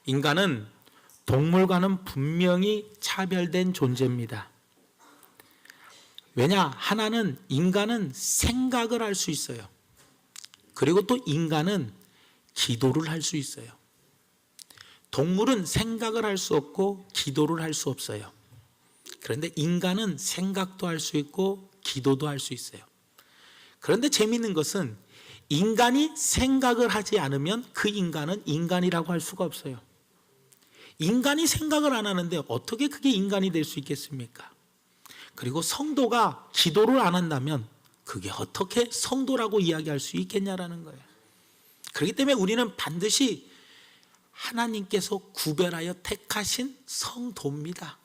인간은 동물과는 분명히 차별된 존재입니다. 왜냐? 하나는 인간은 생각을 할 수 있어요. 그리고 또 인간은 기도를 할 수 있어요. 동물은 생각을 할 수 없고 기도를 할 수 없어요. 그런데 인간은 생각도 할 수 있고 기도도 할 수 있어요. 그런데 재미있는 것은 인간이 생각을 하지 않으면 그 인간은 인간이라고 할 수가 없어요. 인간이 생각을 안 하는데 어떻게 그게 인간이 될 수 있겠습니까? 그리고 성도가 기도를 안 한다면 그게 어떻게 성도라고 이야기할 수 있겠냐라는 거예요. 그렇기 때문에 우리는 반드시 하나님께서 구별하여 택하신 성도입니다.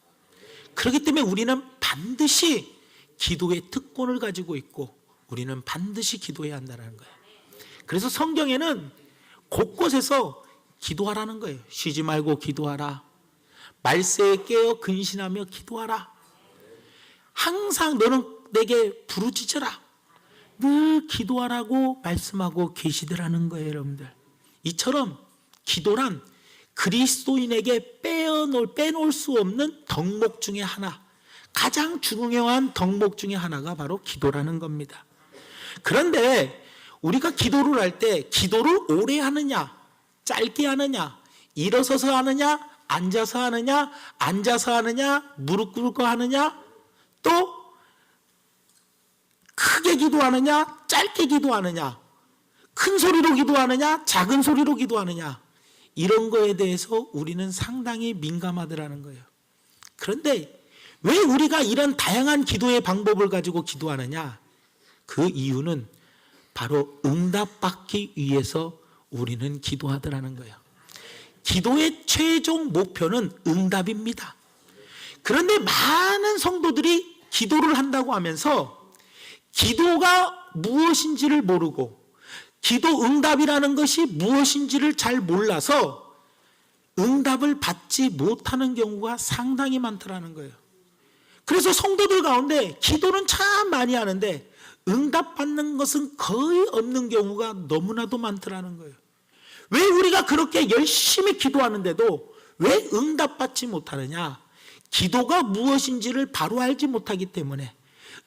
그렇기 때문에 우리는 반드시 기도의 특권을 가지고 있고 우리는 반드시 기도해야 한다는 거예요. 그래서 성경에는 곳곳에서 기도하라는 거예요. 쉬지 말고 기도하라. 말세에 깨어 근신하며 기도하라. 항상 너는 내게 부르짖으라. 늘 기도하라고 말씀하고 계시더라는 거예요, 여러분들. 이처럼 기도란 그리스도인에게 빼놓을 수 없는 덕목 중에 하나, 가장 중요한 덕목 중에 하나가 바로 기도라는 겁니다. 그런데 우리가 기도를 할 때 기도를 오래 하느냐, 짧게 하느냐, 일어서서 하느냐, 앉아서 하느냐, 앉아서 하느냐, 무릎 꿇고 하느냐, 또 크게 기도하느냐, 짧게 기도하느냐, 큰 소리로 기도하느냐, 작은 소리로 기도하느냐, 이런 거에 대해서 우리는 상당히 민감하더라는 거예요. 그런데 왜 우리가 이런 다양한 기도의 방법을 가지고 기도하느냐? 그 이유는 바로 응답받기 위해서 우리는 기도하더라는 거예요. 기도의 최종 목표는 응답입니다. 그런데 많은 성도들이 기도를 한다고 하면서 기도가 무엇인지를 모르고 기도 응답이라는 것이 무엇인지를 잘 몰라서 응답을 받지 못하는 경우가 상당히 많더라는 거예요. 그래서 성도들 가운데 기도는 참 많이 하는데 응답받는 것은 거의 없는 경우가 너무나도 많더라는 거예요. 왜 우리가 그렇게 열심히 기도하는데도 왜 응답받지 못하느냐? 기도가 무엇인지를 바로 알지 못하기 때문에,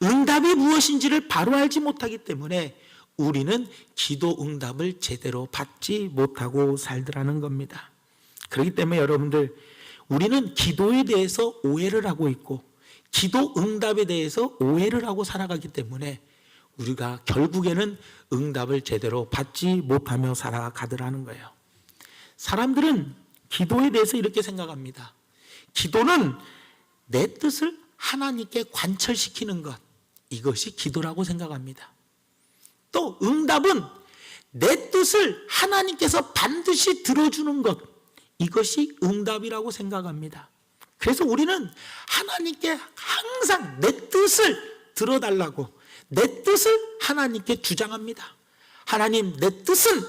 응답이 무엇인지를 바로 알지 못하기 때문에 우리는 기도 응답을 제대로 받지 못하고 살더라는 겁니다. 그렇기 때문에 여러분들, 우리는 기도에 대해서 오해를 하고 있고 기도 응답에 대해서 오해를 하고 살아가기 때문에 우리가 결국에는 응답을 제대로 받지 못하며 살아가더라는 거예요. 사람들은 기도에 대해서 이렇게 생각합니다. 기도는 내 뜻을 하나님께 관철시키는 것, 이것이 기도라고 생각합니다. 또 응답은 내 뜻을 하나님께서 반드시 들어주는 것, 이것이 응답이라고 생각합니다. 그래서 우리는 하나님께 항상 내 뜻을 들어달라고, 내 뜻을 하나님께 주장합니다. 하나님, 내 뜻은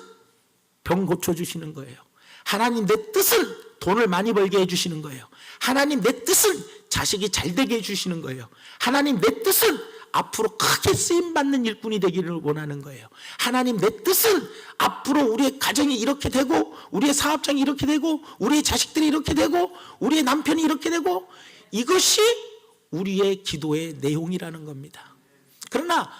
병 고쳐주시는 거예요. 하나님, 내 뜻은 돈을 많이 벌게 해주시는 거예요. 하나님, 내 뜻은 자식이 잘 되게 해주시는 거예요. 하나님, 내 뜻은 앞으로 크게 쓰임받는 일꾼이 되기를 원하는 거예요. 하나님, 내 뜻은 앞으로 우리의 가정이 이렇게 되고 우리의 사업장이 이렇게 되고 우리의 자식들이 이렇게 되고 우리의 남편이 이렇게 되고, 이것이 우리의 기도의 내용이라는 겁니다. 그러나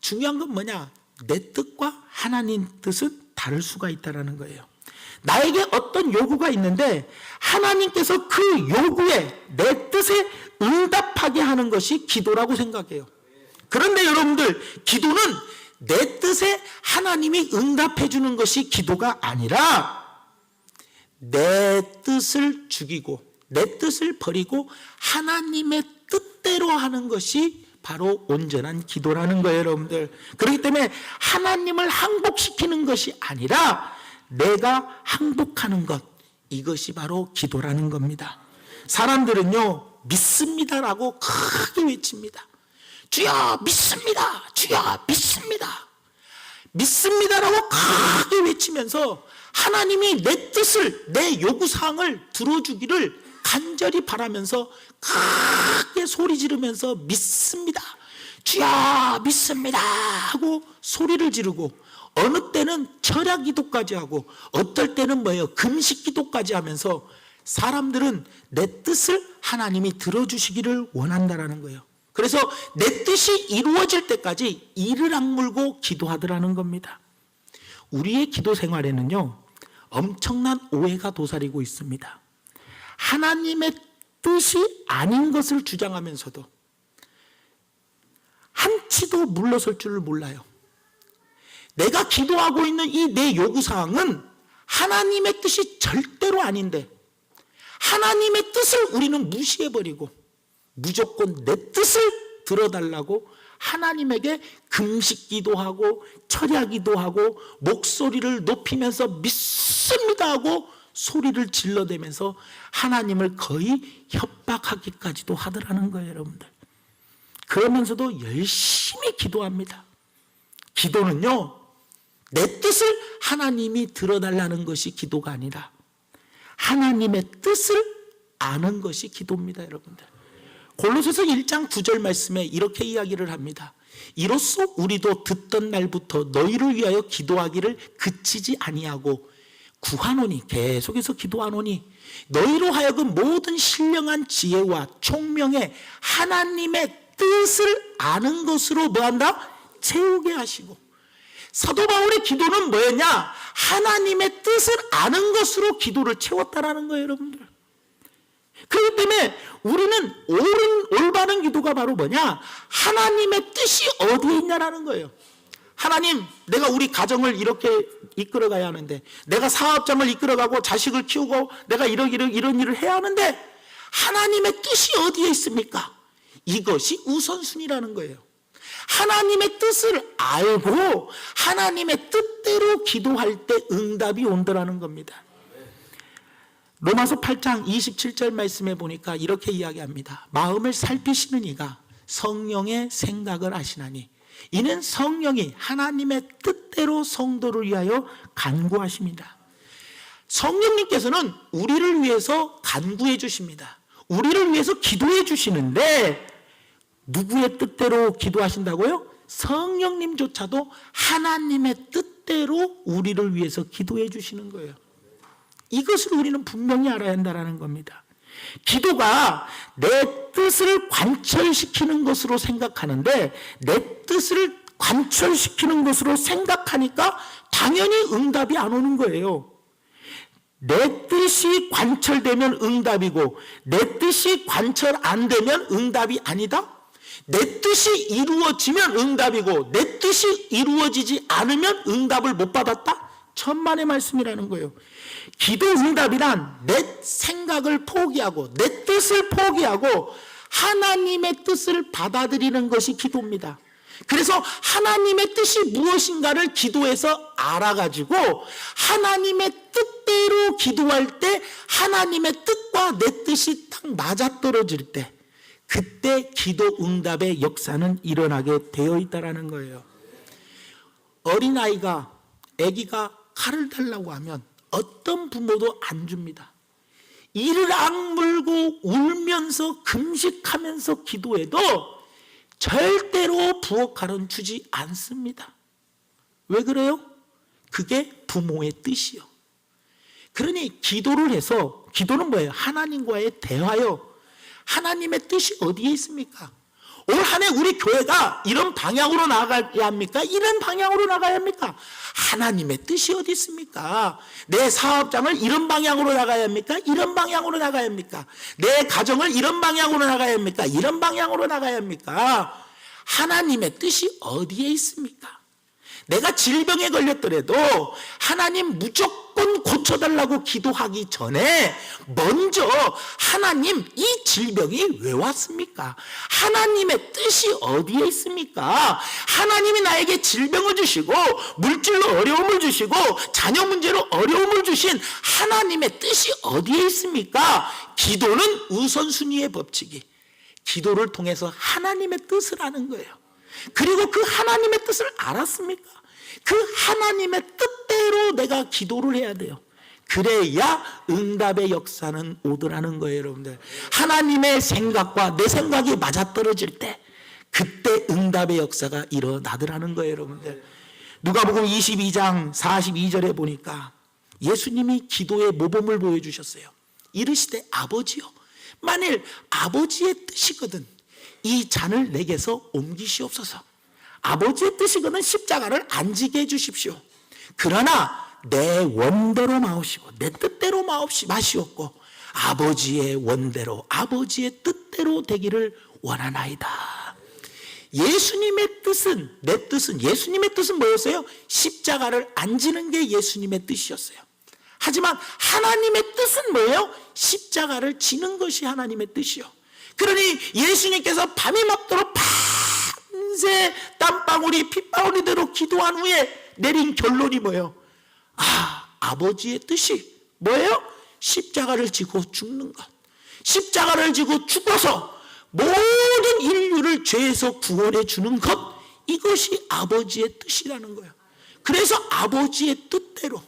중요한 건 뭐냐? 내 뜻과 하나님 뜻은 다를 수가 있다는 거예요. 나에게 어떤 요구가 있는데 하나님께서 그 요구에, 내 뜻에 응답하게 하는 것이 기도라고 생각해요. 그런데 여러분들, 기도는 내 뜻에 하나님이 응답해 주는 것이 기도가 아니라 내 뜻을 죽이고 내 뜻을 버리고 하나님의 뜻대로 하는 것이 바로 온전한 기도라는 거예요, 여러분들. 그렇기 때문에 하나님을 항복시키는 것이 아니라 내가 항복하는 것, 이것이 바로 기도라는 겁니다. 사람들은요, 믿습니다라고 크게 외칩니다. 주여 믿습니다, 주여 믿습니다, 믿습니다라고 크게 외치면서 하나님이 내 뜻을, 내 요구사항을 들어주기를 간절히 바라면서 크게 소리 지르면서 믿습니다, 주여 믿습니다 하고 소리를 지르고, 어느 때는 철야 기도까지 하고, 어떨 때는 뭐예요? 금식 기도까지 하면서 사람들은 내 뜻을 하나님이 들어주시기를 원한다라는 거예요. 그래서 내 뜻이 이루어질 때까지 이를 악물고 기도하더라는 겁니다. 우리의 기도 생활에는요, 엄청난 오해가 도사리고 있습니다. 하나님의 뜻이 아닌 것을 주장하면서도 한치도 물러설 줄을 몰라요. 내가 기도하고 있는 이 내 요구사항은 하나님의 뜻이 절대로 아닌데, 하나님의 뜻을 우리는 무시해버리고 무조건 내 뜻을 들어달라고 하나님에게 금식 기도하고 철야 기도하고 목소리를 높이면서 믿습니다 하고 소리를 질러대면서 하나님을 거의 협박하기까지도 하더라는 거예요, 여러분들. 그러면서도 열심히 기도합니다. 기도는요, 내 뜻을 하나님이 들어달라는 것이 기도가 아니라 하나님의 뜻을 아는 것이 기도입니다, 여러분들. 골로새서 1장 9절 말씀에 이렇게 이야기를 합니다. 이로써 우리도 듣던 날부터 너희를 위하여 기도하기를 그치지 아니하고 구하노니, 계속해서 기도하노니 너희로 하여금 모든 신령한 지혜와 총명에 하나님의 뜻을 아는 것으로 뭐한다? 채우게 하시고. 사도 바울의 기도는 뭐였냐? 하나님의 뜻을 아는 것으로 기도를 채웠다라는 거예요, 여러분들. 그렇기 때문에 우리는 올바른 기도가 바로 뭐냐? 하나님의 뜻이 어디에 있냐라는 거예요. 하나님, 내가 우리 가정을 이렇게 이끌어가야 하는데, 내가 사업장을 이끌어가고 자식을 키우고 내가 이런 일을 해야 하는데 하나님의 뜻이 어디에 있습니까? 이것이 우선순위라는 거예요. 하나님의 뜻을 알고 하나님의 뜻대로 기도할 때 응답이 온다라는 겁니다. 로마서 8장 27절 말씀에 보니까 이렇게 이야기합니다. 마음을 살피시는 이가 성령의 생각을 아시나니 이는 성령이 하나님의 뜻대로 성도를 위하여 간구하십니다. 성령님께서는 우리를 위해서 간구해 주십니다. 우리를 위해서 기도해 주시는데 누구의 뜻대로 기도하신다고요? 성령님조차도 하나님의 뜻대로 우리를 위해서 기도해 주시는 거예요. 이것을 우리는 분명히 알아야 한다는 겁니다. 기도가 내 뜻을 관철시키는 것으로 생각하는데, 내 뜻을 관철시키는 것으로 생각하니까 당연히 응답이 안 오는 거예요. 내 뜻이 관철되면 응답이고 내 뜻이 관철 안 되면 응답이 아니다? 내 뜻이 이루어지면 응답이고 내 뜻이 이루어지지 않으면 응답을 못 받았다? 천만의 말씀이라는 거예요. 기도 응답이란 내 생각을 포기하고 내 뜻을 포기하고 하나님의 뜻을 받아들이는 것이 기도입니다. 그래서 하나님의 뜻이 무엇인가를 기도해서 알아가지고 하나님의 뜻대로 기도할 때 하나님의 뜻과 내 뜻이 딱 맞아떨어질 때, 그때 기도 응답의 역사는 일어나게 되어 있다는 거예요. 어린아이가, 아기가 칼을 달라고 하면 어떤 부모도 안 줍니다. 이를 악물고 울면서 금식하면서 기도해도 절대로 부엌칼은 주지 않습니다. 왜 그래요? 그게 부모의 뜻이요. 그러니 기도를 해서, 기도는 뭐예요? 하나님과의 대화요. 하나님의 뜻이 어디에 있습니까? 올 한 해 우리 교회가 이런 방향으로 나가야 합니까? 이런 방향으로 나가야 합니까? 하나님의 뜻이 어디 있습니까? 내 사업장을 이런 방향으로 나가야 합니까? 이런 방향으로 나가야 합니까? 내 가정을 이런 방향으로 나가야 합니까? 이런 방향으로 나가야 합니까? 하나님의 뜻이 어디에 있습니까? 내가 질병에 걸렸더라도 하나님 무조건 고쳐달라고 기도하기 전에 먼저 하나님, 이 질병이 왜 왔습니까? 하나님의 뜻이 어디에 있습니까? 하나님이 나에게 질병을 주시고 물질로 어려움을 주시고 자녀 문제로 어려움을 주신 하나님의 뜻이 어디에 있습니까? 기도는 우선순위의 법칙이, 기도를 통해서 하나님의 뜻을 아는 거예요. 그리고 그 하나님의 뜻을 알았습니까? 그 하나님의 뜻대로 내가 기도를 해야 돼요. 그래야 응답의 역사는 오더라는 거예요, 여러분들. 하나님의 생각과 내 생각이 맞아떨어질 때, 그때 응답의 역사가 일어나더라는 거예요, 여러분들. 누가복음 22장 42절에 보니까 예수님이 기도의 모범을 보여주셨어요. 이르시되 아버지요, 만일 아버지의 뜻이거든 이 잔을 내게서 옮기시옵소서. 아버지의 뜻이거든 십자가를 안 지게 해주십시오. 그러나 내 원대로 마옵시고 내 뜻대로 마시옵고 아버지의 원대로 아버지의 뜻대로 되기를 원하나이다. 예수님의 뜻은, 내 뜻은, 예수님의 뜻은 뭐였어요? 십자가를 안 지는 게 예수님의 뜻이었어요. 하지만 하나님의 뜻은 뭐예요? 십자가를 지는 것이 하나님의 뜻이요. 그러니 예수님께서 밤이 맞도록 밤새 땀방울이 핏방울이대로 기도한 후에 내린 결론이 뭐예요? 아버지의 뜻이 뭐예요? 십자가를 지고 죽는 것. 십자가를 지고 죽어서 모든 인류를 죄에서 구원해 주는 것, 이것이 아버지의 뜻이라는 거예요. 그래서 아버지의 뜻대로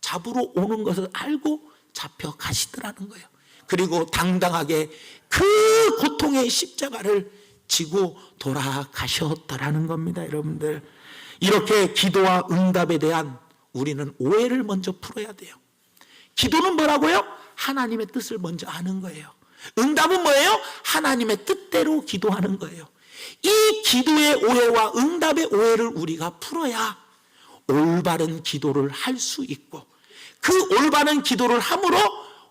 잡으러 오는 것을 알고 잡혀가시더라는 거예요. 그리고 당당하게 그 고통의 십자가를 지고 돌아가셨더라는 겁니다, 여러분들. 이렇게 기도와 응답에 대한 우리는 오해를 먼저 풀어야 돼요. 기도는 뭐라고요? 하나님의 뜻을 먼저 아는 거예요. 응답은 뭐예요? 하나님의 뜻대로 기도하는 거예요. 이 기도의 오해와 응답의 오해를 우리가 풀어야 올바른 기도를 할 수 있고, 그 올바른 기도를 함으로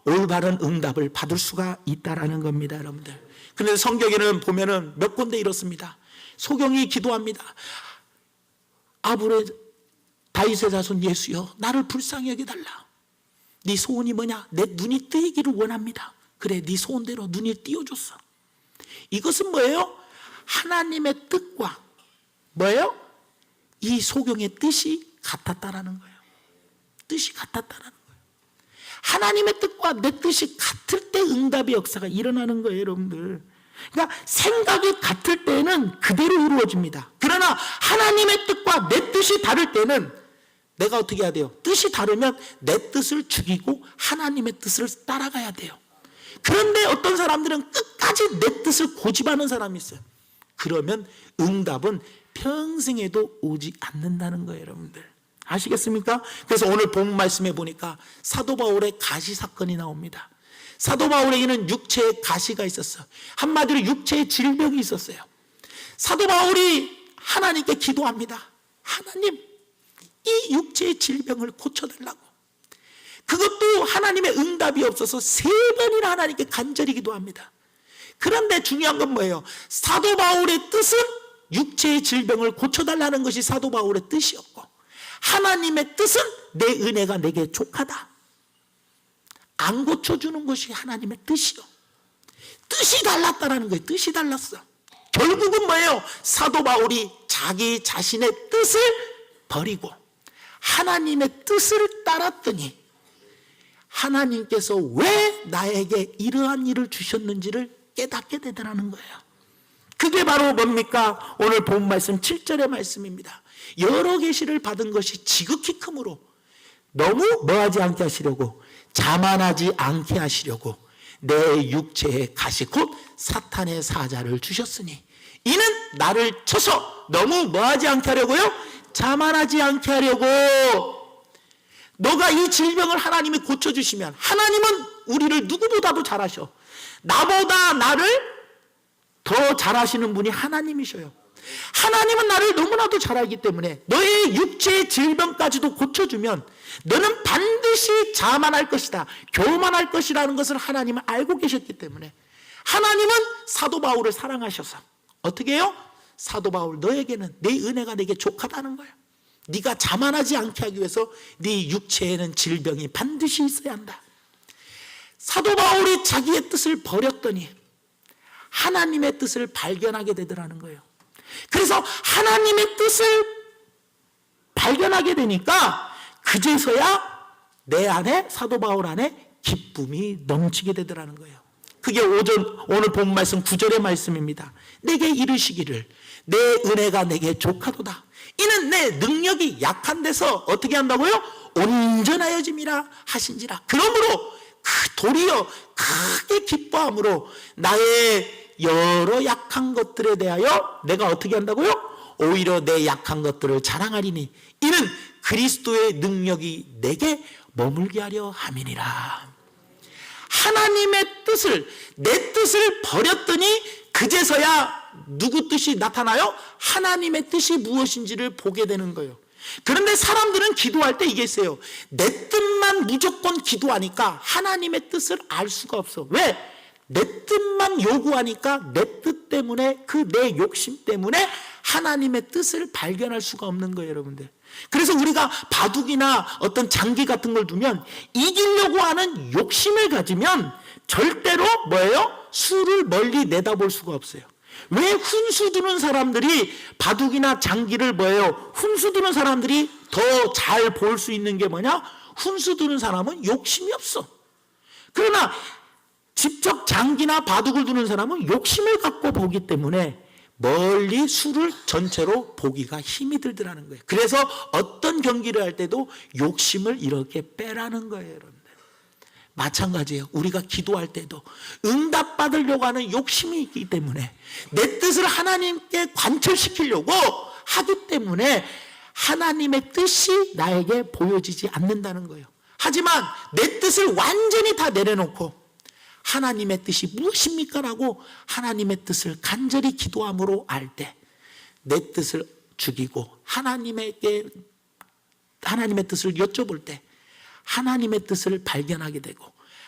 올바른 응답을 받을 수가 있다라는 겁니다, 여러분들. 그런데 성경에는 보면은 몇 군데 이렇습니다. 소경이 기도합니다. 아브레 다윗의 자손 예수여, 나를 불쌍히 여겨달라. 네 소원이 뭐냐? 내 눈이 뜨이기를 원합니다. 그래, 네 소원대로 눈이 띄워줬어. 이것은 뭐예요? 하나님의 뜻과 뭐예요? 이 소경의 뜻이 같았다라는 거예요. 뜻이 같았다라는 거예요. 하나님의 뜻과 내 뜻이 같을 때 응답의 역사가 일어나는 거예요, 여러분들. 그러니까 생각이 같을 때는 그대로 이루어집니다. 그러나 하나님의 뜻과 내 뜻이 다를 때는 내가 어떻게 해야 돼요? 뜻이 다르면 내 뜻을 죽이고 하나님의 뜻을 따라가야 돼요. 그런데 어떤 사람들은 끝까지 내 뜻을 고집하는 사람이 있어요. 그러면 응답은 평생에도 오지 않는다는 거예요, 여러분들. 아시겠습니까? 그래서 오늘 본 말씀에 보니까 사도 바울의 가시 사건이 나옵니다. 사도 바울에게는 육체에 가시가 있었어요. 한마디로 육체에 질병이 있었어요. 사도 바울이 하나님께 기도합니다. 하나님, 이 육체의 질병을 고쳐달라고. 그것도 하나님의 응답이 없어서 3번이나 하나님께 간절히 기도합니다. 그런데 중요한 건 뭐예요? 사도 바울의 뜻은 육체의 질병을 고쳐달라는 것이 사도 바울의 뜻이었고, 하나님의 뜻은 내 은혜가 내게 족하다, 안 고쳐주는 것이 하나님의 뜻이요. 뜻이 달랐다라는 거예요. 뜻이 달랐어. 결국은 뭐예요? 사도 바울이 자기 자신의 뜻을 버리고 하나님의 뜻을 따랐더니 하나님께서 왜 나에게 이러한 일을 주셨는지를 깨닫게 되더라는 거예요. 그게 바로 뭡니까? 오늘 본 말씀 7절의 말씀입니다. 여러 계시를 받은 것이 지극히 크므로 너무 뭐하지 않게 하시려고, 자만하지 않게 하시려고 내 육체에 가시 곧 사탄의 사자를 주셨으니 이는 나를 쳐서 너무 뭐하지 않게 하려고요? 자만하지 않게 하려고. 너가 이 질병을 하나님이 고쳐주시면, 하나님은 우리를 누구보다도 잘하셔. 나보다 나를 더 잘하시는 분이 하나님이셔요. 하나님은 나를 너무나도 잘하기 때문에 너의 육체의 질병까지도 고쳐주면 너는 반드시 자만할 것이다, 교만할 것이라는 것을 하나님은 알고 계셨기 때문에 하나님은 사도 바울을 사랑하셔서 어떻게 해요? 사도 바울, 너에게는 내 은혜가 내게 족하다는 거야. 네가 자만하지 않게 하기 위해서 네 육체에는 질병이 반드시 있어야 한다. 사도 바울이 자기의 뜻을 버렸더니 하나님의 뜻을 발견하게 되더라는 거예요. 그래서 하나님의 뜻을 발견하게 되니까 그제서야 내 안에, 사도 바울 안에 기쁨이 넘치게 되더라는 거예요. 그게 오늘 본 말씀 9절의 말씀입니다. 내게 이르시기를 내 은혜가 내게 족하도다. 이는 내 능력이 약한 데서 어떻게 한다고요? 온전하여짐이라 하신지라. 그러므로 도리어 크게 기뻐함으로 나의 여러 약한 것들에 대하여 내가 어떻게 한다고요? 오히려 내 약한 것들을 자랑하리니 이는 그리스도의 능력이 내게 머물게 하려 함이니라. 하나님의 뜻을, 내 뜻을 버렸더니 그제서야 누구 뜻이 나타나요? 하나님의 뜻이 무엇인지를 보게 되는 거예요. 그런데 사람들은 기도할 때 이게 있어요. 내 뜻만 무조건 기도하니까 하나님의 뜻을 알 수가 없어. 왜? 내 뜻만 요구하니까 내 뜻 때문에, 그 내 욕심 때문에 하나님의 뜻을 발견할 수가 없는 거예요, 여러분들. 그래서 우리가 바둑이나 어떤 장기 같은 걸 두면 이기려고 하는 욕심을 가지면 절대로 뭐예요? 수를 멀리 내다볼 수가 없어요. 왜 훈수 두는 사람들이 바둑이나 장기를 뭐예요? 훈수 두는 사람들이 더 잘 볼 수 있는 게 뭐냐? 훈수 두는 사람은 욕심이 없어. 그러나 직접 장기나 바둑을 두는 사람은 욕심을 갖고 보기 때문에 멀리 수를 전체로 보기가 힘이 들더라는 거예요. 그래서 어떤 경기를 할 때도 욕심을 이렇게 빼라는 거예요, 여러분들. 마찬가지예요. 우리가 기도할 때도 응답받으려고 하는 욕심이 있기 때문에, 내 뜻을 하나님께 관철시키려고 하기 때문에 하나님의 뜻이 나에게 보여지지 않는다는 거예요. 하지만 내 뜻을 완전히 다 내려놓고 하나님의 뜻이 무엇입니까? 라고 하나님의 뜻을 간절히 기도함으로 알 때 내 뜻을 죽이고 하나님에게 하나님의 뜻을 여쭤볼 때 하나님의 뜻을 발견하게 되고,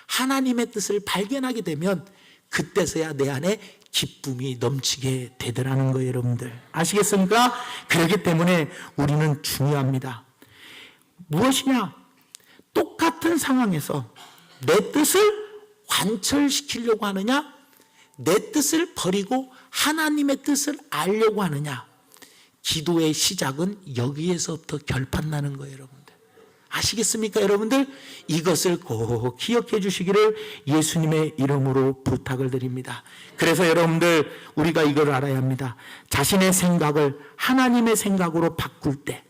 하나님의 뜻을 발견하게 되면 그때서야 내 안에 기쁨이 넘치게 되더라는 거예요, 여러분들. 아시겠습니까? 그렇기 때문에 우리는 중요합니다. 무엇이냐? 똑같은 상황에서 내 뜻을 관철시키려고 하느냐, 내 뜻을 버리고 하나님의 뜻을 알려고 하느냐. 기도의 시작은 여기에서부터 결판나는 거예요, 여러분들. 아시겠습니까, 여러분들? 이것을 꼭 기억해 주시기를 예수님의 이름으로 부탁을 드립니다. 그래서 여러분들, 우리가 이걸 알아야 합니다. 자신의 생각을 하나님의 생각으로 바꿀 때,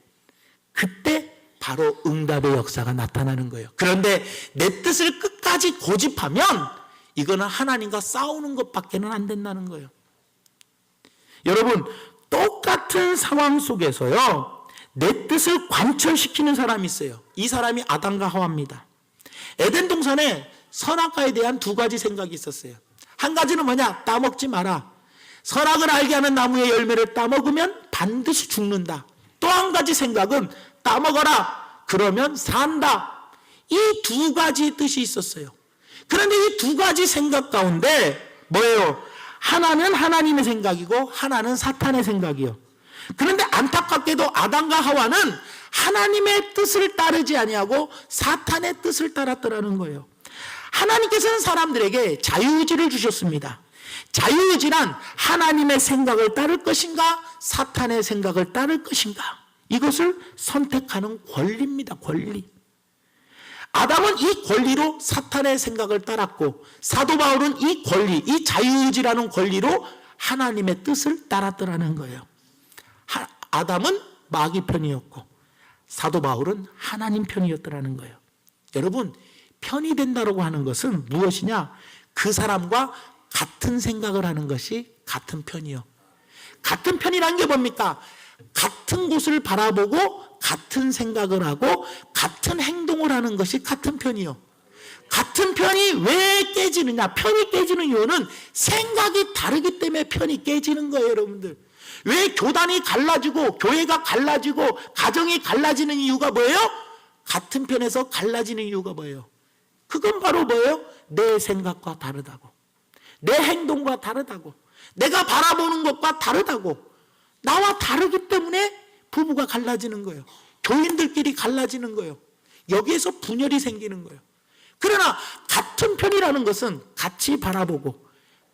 그때 바로 응답의 역사가 나타나는 거예요. 그런데 내 뜻을 끝까지 고집하면 이거는 하나님과 싸우는 것밖에는 안 된다는 거예요. 여러분, 똑같은 상황 속에서요, 내 뜻을 관철시키는 사람이 있어요. 이 사람이 아담과 하와입니다. 에덴 동산에 선악과에 대한 두 가지 생각이 있었어요. 한 가지는 뭐냐? 따먹지 마라. 선악을 알게 하는 나무의 열매를 따먹으면 반드시 죽는다. 또 한 가지 생각은 따먹어라. 그러면 산다. 이 두 가지 뜻이 있었어요. 그런데 이 두 가지 생각 가운데 뭐예요? 하나는 하나님의 생각이고 하나는 사탄의 생각이요. 그런데 안타깝게도 아담과 하와는 하나님의 뜻을 따르지 아니하고 사탄의 뜻을 따랐더라는 거예요. 하나님께서는 사람들에게 자유의지를 주셨습니다. 자유의지란 하나님의 생각을 따를 것인가, 사탄의 생각을 따를 것인가, 이것을 선택하는 권리입니다. 권리. 아담은 이 권리로 사탄의 생각을 따랐고, 사도 바울은 이 권리, 이 자유의지라는 권리로 하나님의 뜻을 따랐더라는 거예요. 아담은 마귀 편이었고 사도 바울은 하나님 편이었더라는 거예요. 여러분, 편이 된다고 하는 것은 무엇이냐? 그 사람과 같은 생각을 하는 것이 같은 편이요. 같은 편이란 게 뭡니까? 같은 곳을 바라보고 같은 생각을 하고 같은 행동을 하는 것이 같은 편이요. 같은 편이 왜 깨지느냐? 편이 깨지는 이유는 생각이 다르기 때문에 편이 깨지는 거예요, 여러분들. 왜 교단이 갈라지고 교회가 갈라지고 가정이 갈라지는 이유가 뭐예요? 같은 편에서 갈라지는 이유가 뭐예요? 그건 바로 뭐예요? 내 생각과 다르다고, 내 행동과 다르다고, 내가 바라보는 것과 다르다고, 나와 다르기 때문에 부부가 갈라지는 거예요. 교인들끼리 갈라지는 거예요. 여기에서 분열이 생기는 거예요. 그러나 같은 편이라는 것은 같이 바라보고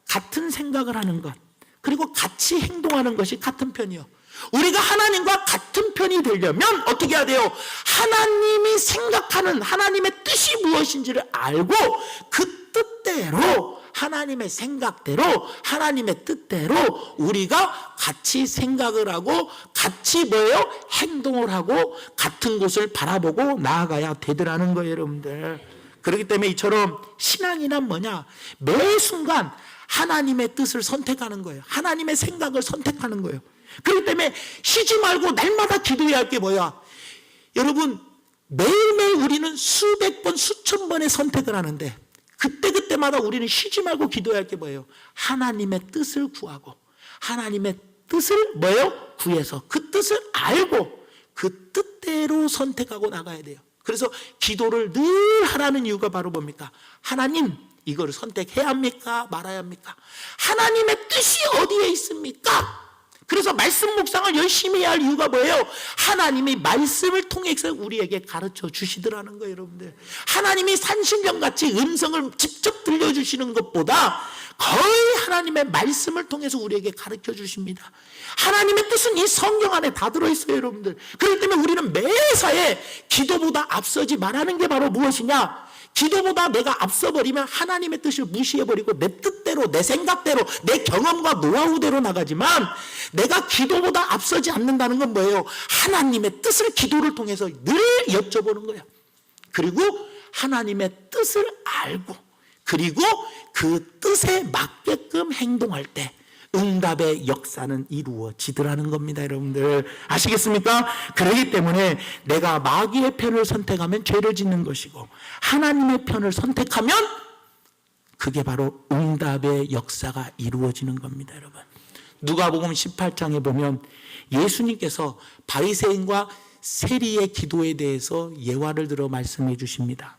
같은 생각을 하는 것, 그리고 같이 행동하는 것이 같은 편이요. 우리가 하나님과 같은 편이 되려면 어떻게 해야 돼요? 하나님이 생각하는 하나님의 뜻이 무엇인지를 알고 그 뜻대로, 하나님의 생각대로, 하나님의 뜻대로 우리가 같이 생각을 하고 같이 뭐예요? 행동을 하고 같은 곳을 바라보고 나아가야 되더라는 거예요, 여러분들. 그렇기 때문에 이처럼 신앙이란 뭐냐? 매 순간 하나님의 뜻을 선택하는 거예요. 하나님의 생각을 선택하는 거예요. 그렇기 때문에 쉬지 말고 날마다 기도해야 할 게 뭐야? 여러분, 매일매일 우리는 수백 번, 수천 번의 선택을 하는데 그때그때마다 우리는 쉬지 말고 기도해야 할 게 뭐예요? 하나님의 뜻을 구하고 하나님의 뜻을 뭐예요? 구해서 그 뜻을 알고 그 뜻대로 선택하고 나가야 돼요. 그래서 기도를 늘 하라는 이유가 바로 뭡니까? 하나님, 이거를 선택해야 합니까? 말아야 합니까? 하나님의 뜻이 어디에 있습니까? 그래서 말씀 묵상을 열심히 해야 할 이유가 뭐예요? 하나님이 말씀을 통해서 우리에게 가르쳐 주시더라는 거예요, 여러분들. 하나님이 산신령같이 음성을 직접 들려주시는 것보다 거의 하나님의 말씀을 통해서 우리에게 가르쳐 주십니다. 하나님의 뜻은 이 성경 안에 다 들어있어요, 여러분들. 그렇기 때문에 우리는 매사에 기도보다 앞서지 말라는 게 바로 무엇이냐? 기도보다 내가 앞서버리면 하나님의 뜻을 무시해버리고 내 뜻대로, 내 생각대로, 내 경험과 노하우대로 나가지만 내가 기도보다 앞서지 않는다는 건 뭐예요? 하나님의 뜻을 기도를 통해서 늘 여쭤보는 거예요. 그리고 하나님의 뜻을 알고 그리고 그 뜻에 맞게끔 행동할 때 응답의 역사는 이루어지더라는 겁니다, 여러분들. 아시겠습니까? 그렇기 때문에 내가 마귀의 편을 선택하면 죄를 짓는 것이고 하나님의 편을 선택하면 그게 바로 응답의 역사가 이루어지는 겁니다, 여러분. 누가복음 18장에 보면 예수님께서 바리새인과 세리의 기도에 대해서 예화를 들어 말씀해 주십니다.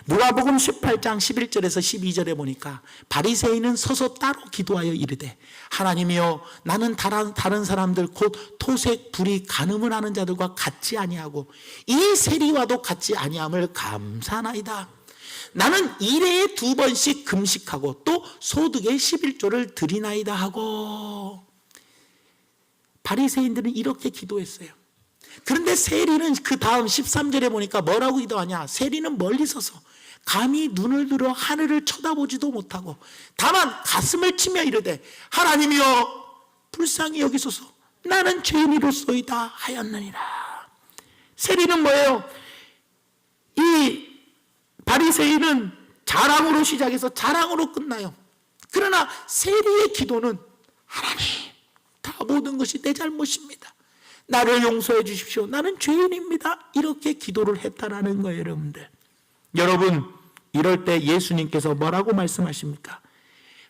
누가복음 18장 11절에서 12절에 보니까 바리새인은 서서 따로 기도하여 이르되 하나님이여 나는 다른 사람들 곧 토색 불의 간음을 하는 자들과 같지 아니하고 이 세리와도 같지 아니함을 감사하나이다. 나는 일해에 2번씩 금식하고 또 소득의 11조를 드리나이다 하고. 바리새인들은 이렇게 기도했어요. 그런데 세리는 그 다음 13절에 보니까 뭐라고 기도하냐? 세리는 멀리 서서 감히 눈을 들어 하늘을 쳐다보지도 못하고 다만 가슴을 치며 이르되 하나님이여 불쌍히 여기소서 나는 죄인이로소이다 하였느니라. 세리는 뭐예요? 이 바리새인은 자랑으로 시작해서 자랑으로 끝나요. 그러나 세리의 기도는 하나님, 다 모든 것이 내 잘못입니다. 나를 용서해 주십시오. 나는 죄인입니다. 이렇게 기도를 했다라는 거예요, 여러분들. 여러분, 이럴 때 예수님께서 뭐라고 말씀하십니까?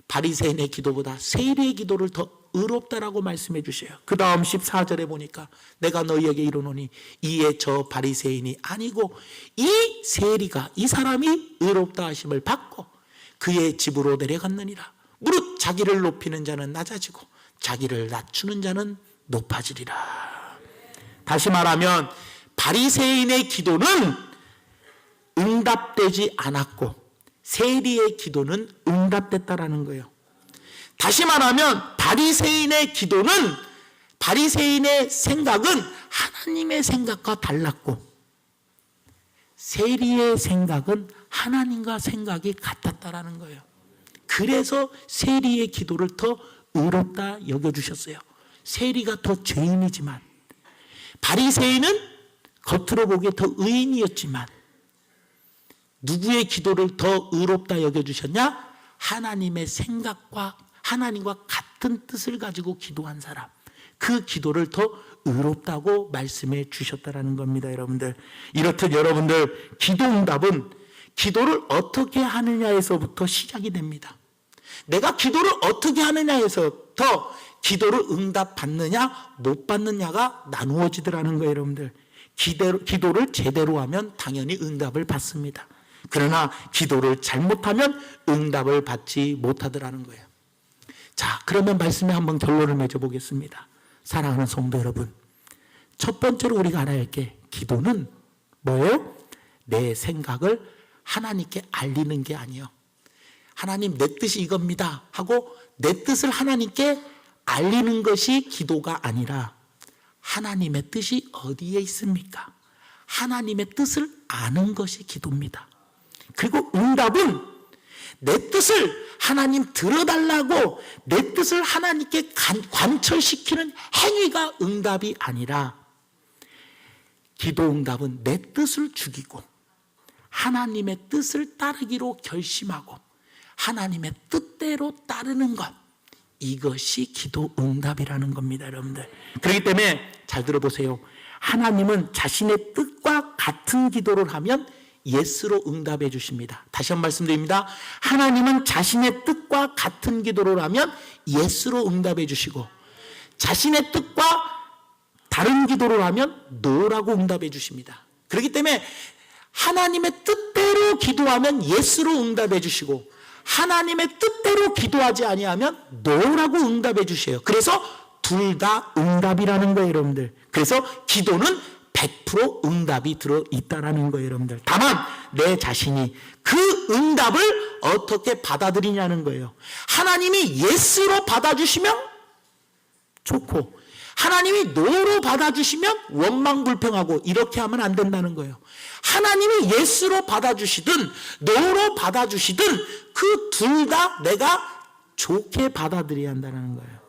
바리새인의 기도보다 세리의 기도를 더 의롭다라고 말씀해 주셔요. 그 다음 14절에 보니까 내가 너희에게 이르노니 이에 저 바리새인이 아니고 이 세리가, 이 사람이 의롭다 하심을 받고 그의 집으로 내려갔느니라. 무릇 자기를 높이는 자는 낮아지고 자기를 낮추는 자는 높아지리라. 다시 말하면 바리새인의 기도는 응답되지 않았고 세리의 기도는 응답됐다라는 거예요. 다시 말하면 바리새인의 기도는, 바리새인의 생각은 하나님의 생각과 달랐고 세리의 생각은 하나님과 생각이 같았다라는 거예요. 그래서 세리의 기도를 더 의롭다 여겨주셨어요. 세리가 더 죄인이지만 바리새인은 겉으로 보기에 더 의인이었지만 누구의 기도를 더 의롭다 여겨주셨냐? 하나님의 생각과 하나님과 같은 뜻을 가지고 기도한 사람, 그 기도를 더 의롭다고 말씀해 주셨다는 겁니다, 여러분들. 이렇듯 여러분들 기도 응답은 기도를 어떻게 하느냐에서부터 시작이 됩니다. 내가 기도를 어떻게 하느냐에서부터 기도를 응답받느냐 못 받느냐가 나누어지더라는 거예요, 여러분들. 기도를 제대로 하면 당연히 응답을 받습니다. 그러나 기도를 잘못하면 응답을 받지 못하더라는 거예요. 자, 그러면 말씀에 한번 결론을 맺어보겠습니다. 사랑하는 성도 여러분, 첫 번째로 우리가 알아야 할 게 기도는 뭐예요? 내 생각을 하나님께 알리는 게 아니에요. 하나님, 내 뜻이 이겁니다 하고 내 뜻을 하나님께 알리는 것이 기도가 아니라 하나님의 뜻이 어디에 있습니까? 하나님의 뜻을 아는 것이 기도입니다. 그리고 응답은 내 뜻을 하나님 들어달라고 내 뜻을 하나님께 관철시키는 행위가 응답이 아니라 기도 응답은 내 뜻을 죽이고 하나님의 뜻을 따르기로 결심하고 하나님의 뜻대로 따르는 것, 이것이 기도 응답이라는 겁니다, 여러분들. 그렇기 때문에 잘 들어보세요. 하나님은 자신의 뜻과 같은 기도를 하면 예스로 응답해 주십니다. 다시 한번 말씀드립니다. 하나님은 자신의 뜻과 같은 기도를 하면 예스로 응답해 주시고, 자신의 뜻과 다른 기도를 하면 노라고 응답해 주십니다. 그렇기 때문에 하나님의 뜻대로 기도하면 예스로 응답해 주시고, 하나님의 뜻대로 기도하지 아니하면 노라고 응답해 주셔요. 그래서 둘 다 응답이라는 거예요, 여러분들. 그래서 기도는 100% 응답이 들어있다는 거예요, 여러분들. 다만 내 자신이 그 응답을 어떻게 받아들이냐는 거예요. 하나님이 예스로 받아주시면 좋고, 하나님이 노로 받아주시면 원망불평하고, 이렇게 하면 안 된다는 거예요. 하나님이 예스로 받아주시든 노로 받아주시든 그 둘 다 내가 좋게 받아들여야 한다는 거예요.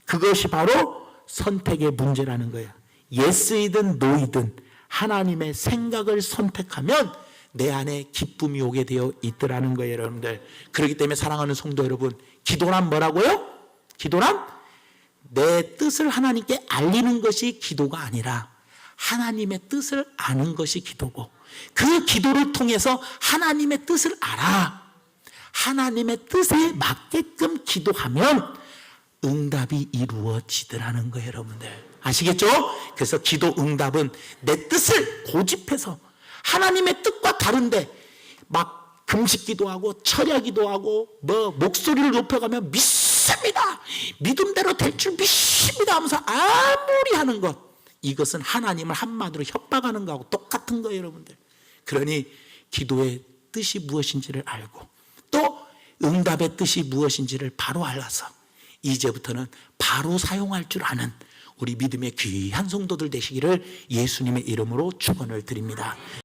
그것이 바로 선택의 문제라는 거예요. 예스이든 노이든 하나님의 생각을 선택하면 내 안에 기쁨이 오게 되어 있더라는 거예요, 여러분들. 그렇기 때문에 사랑하는 성도 여러분, 기도란 뭐라고요? 기도란 내 뜻을 하나님께 알리는 것이 기도가 아니라 하나님의 뜻을 아는 것이 기도고, 그 기도를 통해서 하나님의 뜻을 알아 하나님의 뜻에 맞게끔 기도하면 응답이 이루어지더라는 거예요, 여러분들. 아시겠죠? 그래서 기도 응답은 내 뜻을 고집해서 하나님의 뜻과 다른데 막 금식기도 하고 철야기도 하고 뭐 목소리를 높여가며 믿습니다, 믿음대로 될 줄 믿습니다 하면서 아무리 하는 것, 이것은 하나님을 한마디로 협박하는 거하고 똑같은 거예요, 여러분들. 그러니 기도의 뜻이 무엇인지를 알고 또 응답의 뜻이 무엇인지를 바로 알아서 이제부터는 바로 사용할 줄 아는 우리 믿음의 귀한 성도들 되시기를 예수님의 이름으로 축원을 드립니다.